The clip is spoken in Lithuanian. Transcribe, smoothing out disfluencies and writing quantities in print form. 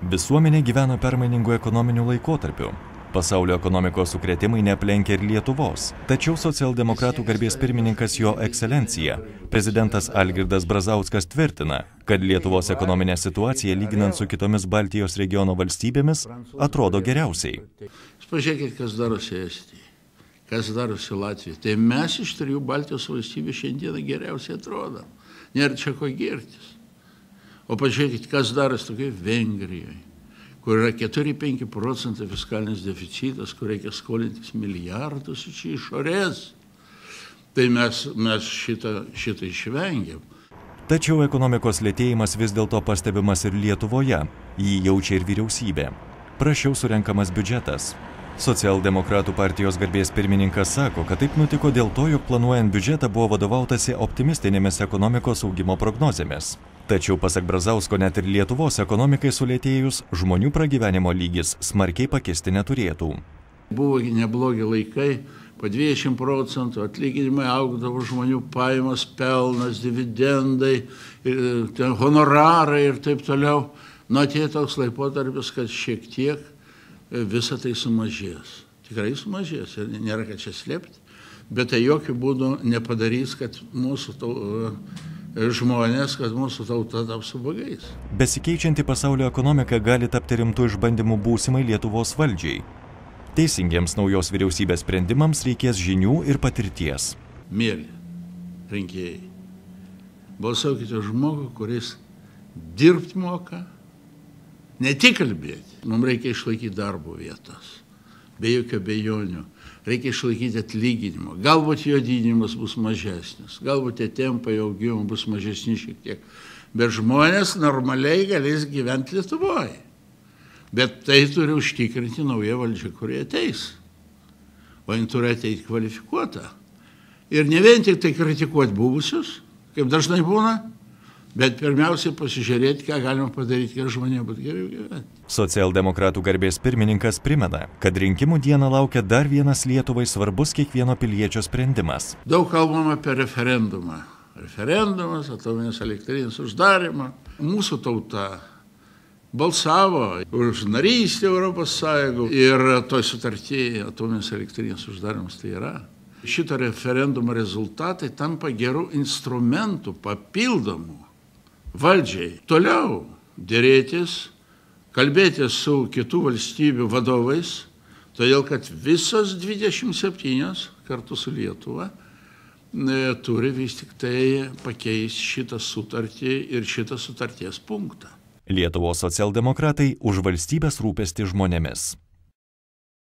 Visuomenė gyvena permainingų ekonominių laikotarpių. Pasaulio ekonomikos sukrėtimai neaplenkia ir Lietuvos. Tačiau socialdemokratų garbės pirmininkas Jo Ekscelencija, prezidentas Algirdas Brazauskas tvirtina, kad Lietuvos ekonominė situacija, lyginant su kitomis Baltijos regiono valstybėmis, atrodo geriausiai. Pažiūrėkit, kas darosi Estijai, kas darosi Latvijoje. Tai mes iš 3 Baltijos valstybių šiandieną geriausiai atrodom. Nėra čia ko girtis. O pažiūrėkit, kas darosi tokiai Vengrijoje, kur yra 4–5% fiskalinis deficitas, kur reikia skolintis milijardus iš išorės. Tai mes šitą išvengiam. Tačiau ekonomikos lėtėjimas vis dėlto pastebimas ir Lietuvoje. Jį jaučia ir vyriausybė. Prasčiau surenkamas biudžetas. Socialdemokratų partijos garbės pirmininkas sako, kad taip nutiko dėl to, jog planuojant biudžetą buvo vadovautasi optimistinėmis ekonomikos augimo prognozėmis. Tačiau, pasak Brazausko, net ir Lietuvos ekonomikai sulėtėjus, žmonių pragyvenimo lygis smarkiai pakisti neturėtų. Buvo neblogi laikai, po 20% atlyginimai augdavo, žmonių pajamos, pelnas, dividendai, honorarai ir taip toliau. Nu, atėjo toks laikotarpis, kad šiek tiek visą tai sumažės. Tikrai sumažės, ir nėra ką čia slėpti, bet tai jokių būdų nepadarys, kad mūsų žmonės, kad mūsų tauta taps ubagais. Besikeičianti pasaulio ekonomika gali tapti rimtų išbandymų būsimai Lietuvos valdžiai. Teisingiems naujos vyriausybės sprendimams reikės žinių ir patirties. Mėly rinkėjai, balsuokite žmogų, kuris dirbti moka, ne tik kalbėti. Mums reikia išlaikyti darbo vietas, be jokių abejonių. Reikia išlaikyti atlyginimą. Galbūt jo didinimas bus mažesnis, galbūt tie tempai augimo bus mažesni šiek tiek. Bet žmonės normaliai galės gyventi Lietuvoje. Bet tai turi užtikrinti nauja valdžia, kurie ateis. O jin turi ateiti kvalifikuota. Ir ne vien tik tai kritikuoti buvusius, kaip dažnai būna, bet pirmiausiai pasižiūrėti, ką galima padaryti, kad žmonėms būtų geriau gyventi. Socialdemokratų garbės pirmininkas primena, kad rinkimų dieną laukia dar vienas Lietuvai svarbus kiekvieno piliečio sprendimas. Daug kalbama apie referendumą. Referendumas, atominės elektrinės uždarimą. Mūsų tauta balsavo už narystę Europos Sąjungų ir toj sutartyje atominės elektrinės uždarimas tai yra. Šito referendumo rezultatai tampa gerų instrumentų, papildomų valdžiai. Toliau dėrėtis, kalbėtis su kitų valstybių vadovais, todėl kad visos 27 kartu su Lietuva turi vis tik tai pakeisti šitą sutartį ir šitą sutarties punktą. Lietuvos socialdemokratai už valstybės rūpestį žmonėmis.